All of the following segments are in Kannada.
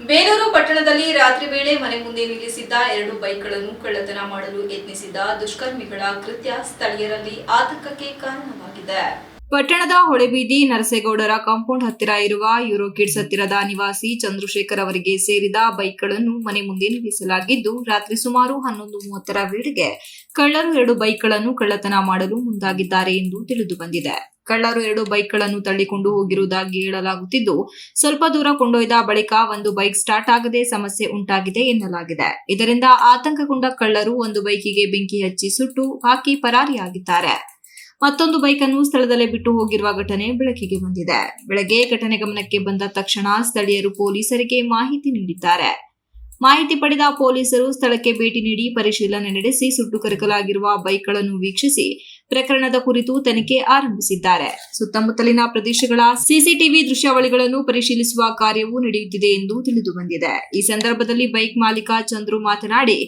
ಬೇಲೂರು ಪಟ್ಟಣದಲ್ಲಿ ರಾತ್ರಿ ವೇಳೆ ಮನೆ ಮುಂದೆ ನಿಲ್ಲಿಸಿದ್ದ 2 ಬೈಕ್ಗಳನ್ನು ಕಳ್ಳತನ ಮಾಡಲು ಯತ್ನಿಸಿದ ದುಷ್ಕರ್ಮಿಗಳ ಕೃತ್ಯ ಸ್ಥಳೀಯರಲ್ಲಿ ಆತಂಕಕ್ಕೆ ಕಾರಣವಾಗಿದೆ. ಪಟ್ಟಣದ ಹೊಳೆಬೀದಿ ನರಸೇಗೌಡರ ಕಾಂಪೌಂಡ್ ಹತ್ತಿರ ಇರುವ ಯೂರೋಕಿಡ್ಸ್ ಹತ್ತಿರದ ನಿವಾಸಿ ಚಂದ್ರಶೇಖರ್ ಅವರಿಗೆ ಸೇರಿದ ಬೈಕ್ಗಳನ್ನು ಮನೆ ಮುಂದೆ ನಿಲ್ಲಿಸಲಾಗಿದ್ದು, ರಾತ್ರಿ ಸುಮಾರು 11:30ರ ವೇಳೆಗೆ ಕಳ್ಳರು 2 ಬೈಕ್ಗಳನ್ನು ಕಳ್ಳತನ ಮಾಡಲು ಮುಂದಾಗಿದ್ದಾರೆ ಎಂದು ತಿಳಿದು ಬಂದಿದೆ. ಕಳ್ಳರು 2 ಬೈಕ್ಗಳನ್ನು ತಳ್ಳಿಕೊಂಡು ಹೋಗಿರುವುದಾಗಿ ಹೇಳಲಾಗುತ್ತಿದ್ದು, ಸ್ವಲ್ಪ ದೂರ ಕೊಂಡೊಯ್ದ ಬಳಿಕ ಒಂದು ಬೈಕ್ ಸ್ಟಾರ್ಟ್ ಆಗದೆ ಸಮಸ್ಯೆ ಉಂಟಾಗಿದೆ ಎನ್ನಲಾಗಿದೆ. ಇದರಿಂದ ಆತಂಕಗೊಂಡ ಕಳ್ಳರು ಒಂದು ಬೈಕಿಗೆ ಬೆಂಕಿ ಹಚ್ಚಿ ಸುಟ್ಟು ಹಾಕಿ ಪರಾರಿಯಾಗಿದ್ದಾರೆ. ಮತ್ತೊಂದು ಬೈಕ್ ಅನ್ನು ಸ್ಥಳದಲ್ಲೇ ಬಿಟ್ಟು ಹೋಗಿರುವ ಘಟನೆ ಬೆಳಕಿಗೆ ಬಂದಿದೆ. ಬೆಳಗ್ಗೆ ಘಟನೆ ಗಮನಕ್ಕೆ ಬಂದ ತಕ್ಷಣ ಸ್ಥಳೀಯರು ಪೊಲೀಸರಿಗೆ ಮಾಹಿತಿ ನೀಡಿದ್ದಾರೆ. ಮಾಹಿತಿ ಪಡೆದ ಪೊಲೀಸರು ಸ್ಥಳಕ್ಕೆ ಭೇಟಿ ನೀಡಿ ಪರಿಶೀಲನೆ ನಡೆಸಿ ಸುಟ್ಟು ಕರಕಲಾಗಿರುವ ಬೈಕ್ಗಳನ್ನು ವೀಕ್ಷಿಸಿ ಪ್ರಕರಣದ ಕುರಿತು ತನಿಖೆ ಆರಂಭಿಸಿದ್ದಾರೆ. ಸುತ್ತಮುತ್ತಲಿನ ಪ್ರದೇಶಗಳ ಸಿಸಿಟಿವಿ ದೃಶ್ಯಾವಳಿಗಳನ್ನು ಪರಿಶೀಲಿಸುವ ಕಾರ್ಯವೂ ನಡೆಯುತ್ತಿದೆ ಎಂದು ತಿಳಿದು ಬಂದಿದೆ. ಈ ಸಂದರ್ಭದಲ್ಲಿ ಬೈಕ್ ಮಾಲೀಕ ಚಂದ್ರು ಮಾತನಾಡಿ,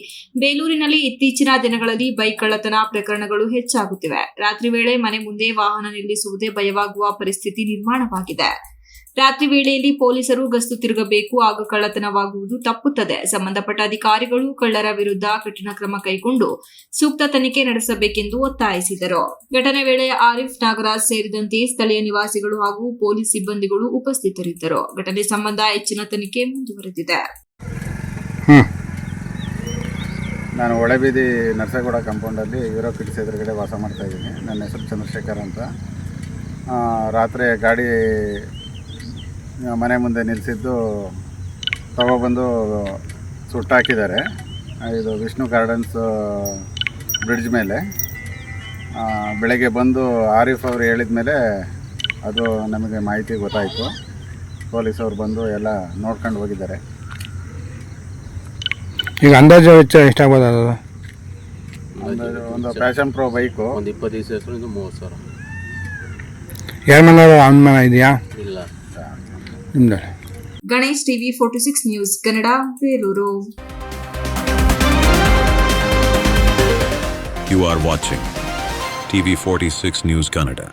ಬೇಲೂರಿನಲ್ಲಿ ಇತ್ತೀಚಿನ ದಿನಗಳಲ್ಲಿ ಬೈಕ್ ಕಳ್ಳತನ ಪ್ರಕರಣಗಳು ಹೆಚ್ಚಾಗುತ್ತಿವೆ. ರಾತ್ರಿ ವೇಳೆ ಮನೆ ಮುಂದೆ ವಾಹನ ನಿಲ್ಲಿಸುವುದೇ ಭಯವಾಗುವ ಪರಿಸ್ಥಿತಿ ನಿರ್ಮಾಣವಾಗಿದೆ. ರಾತ್ರಿ ವೇಳೆಯಲ್ಲಿ ಪೊಲೀಸರು ಗಸ್ತು ತಿರುಗಬೇಕು, ಆಗ ಕಳ್ಳತನವಾಗುವುದು ತಪ್ಪುತ್ತದೆ. ಸಂಬಂಧಪಟ್ಟ ಅಧಿಕಾರಿಗಳು ಕಳ್ಳರ ವಿರುದ್ಧ ಕಠಿಣ ಕ್ರಮ ಕೈಗೊಂಡು ಸೂಕ್ತ ತನಿಖೆ ನಡೆಸಬೇಕೆಂದು ಒತ್ತಾಯಿಸಿದರು. ಘಟನೆ ವೇಳೆ ಆರಿಫ್, ನಾಗರಾಜ್ ಸೇರಿದಂತೆ ಸ್ಥಳೀಯ ನಿವಾಸಿಗಳು ಹಾಗೂ ಪೊಲೀಸ್ ಸಿಬ್ಬಂದಿಗಳು ಉಪಸ್ಥಿತರಿದ್ದರು. ಘಟನೆ ಸಂಬಂಧ ಹೆಚ್ಚಿನ ತನಿಖೆ ಮುಂದುವರೆದಿದೆ. ನಾನು ಹೊಳೆಬೀದಿ ನರಸೇಗೌಡ ಕಾಂಪೌಂಡಲ್ಲಿ ಯೂರೋಕಿಡ್ಸ್ ಎದುರುಗಡೆ ವಾಸ ಮಾಡ್ತಾ ಇದ್ದೀನಿ. ನನ್ನ ಹೆಸರು ಚಂದ್ರಶೇಖರ್ ಅಂತ. ರಾತ್ರಿ ಗಾಡಿ ಮನೆ ಮುಂದೆ ನಿಲ್ಲಿಸಿದ್ದು ತಗೊಬಂದು ಸುಟ್ಟಾಕಿದ್ದಾರೆ. ಇದು ವಿಷ್ಣು ಗಾರ್ಡನ್ಸ್ ಬ್ರಿಡ್ಜ್ ಮೇಲೆ. ಬೆಳಗ್ಗೆ ಬಂದು ಆರಿಫ್ ಅವರು ಹೇಳಿದ ಮೇಲೆ ಅದು ನಮಗೆ ಮಾಹಿತಿ ಗೊತ್ತಾಯಿತು. ಪೊಲೀಸವ್ರು ಬಂದು ಎಲ್ಲ ನೋಡ್ಕೊಂಡು ಹೋಗಿದ್ದಾರೆ. ಈಗ ಅಂದಾಜು ವೆಚ್ಚ ಎಷ್ಟಾಗ್ಬೋದು? ಅದು ಒಂದು ಪ್ಯಾಷನ್ ಪ್ರೋ ಬೈಕು ಒಂದು 25,000 30,000. ಯಾರ ಮೇಲೆ ಅವನ ಇದೆಯಾ? ಇಲ್ಲ. ನಿಮ್ದು Ganesh TV 46 news Kannada, Belur. You are watching TV 46 News Kannada.